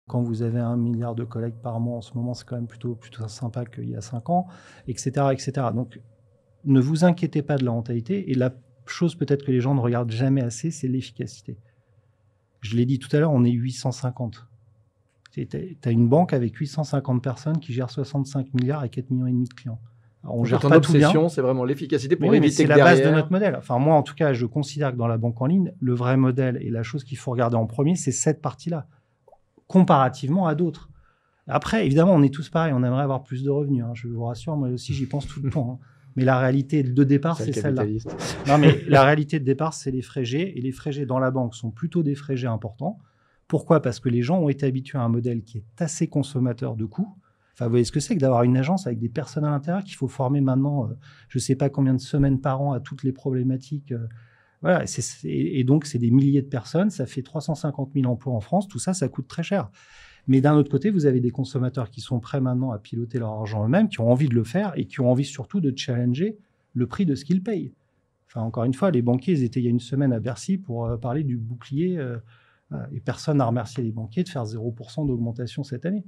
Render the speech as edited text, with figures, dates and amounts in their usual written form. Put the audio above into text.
Quand vous avez 1 milliard de collectes par mois en ce moment, c'est quand même plutôt sympa qu'il y a 5 ans, et cetera, et cetera. Donc, ne vous inquiétez pas de la rentabilité. Et la chose peut-être que les gens ne regardent jamais assez, c'est l'efficacité. Je l'ai dit tout à l'heure, on est 850. Tu as une banque avec 850 personnes qui gèrent 65 milliards et 4,5 millions de clients. Alors, on En gère fait, ton pas tout bien. obsession, c'est vraiment l'efficacité Mais pour oui, mais éviter c'est que la base de derrière... notre modèle. Enfin, moi, en tout cas, je considère que dans la banque en ligne, le vrai modèle et la chose qu'il faut regarder en premier, c'est cette partie-là, comparativement à d'autres. Après, évidemment, on est tous pareils, on aimerait avoir plus de revenus. Hein. Je vous rassure, moi aussi, j'y pense tout le temps. Hein. Mais la réalité de départ, c'est celle-là. Non, mais la réalité de départ, c'est les frais G. Et les frais G dans la banque sont plutôt des frais G importants. Pourquoi ? Parce que les gens ont été habitués à un modèle qui est assez consommateur de coûts. Enfin, vous voyez ce que c'est que d'avoir une agence avec des personnes à l'intérieur qu'il faut former maintenant, je ne sais pas combien de semaines par an à toutes les problématiques. Voilà, et donc, c'est des milliers de personnes. Ça fait 350 000 emplois en France. Tout ça, ça coûte très cher. Mais d'un autre côté, vous avez des consommateurs qui sont prêts maintenant à piloter leur argent eux-mêmes, qui ont envie de le faire et qui ont envie surtout de challenger le prix de ce qu'ils payent. Enfin, encore une fois, les banquiers, ils étaient il y a une semaine à Bercy pour parler du bouclier et personne n'a remercié les banquiers de faire 0% d'augmentation cette année.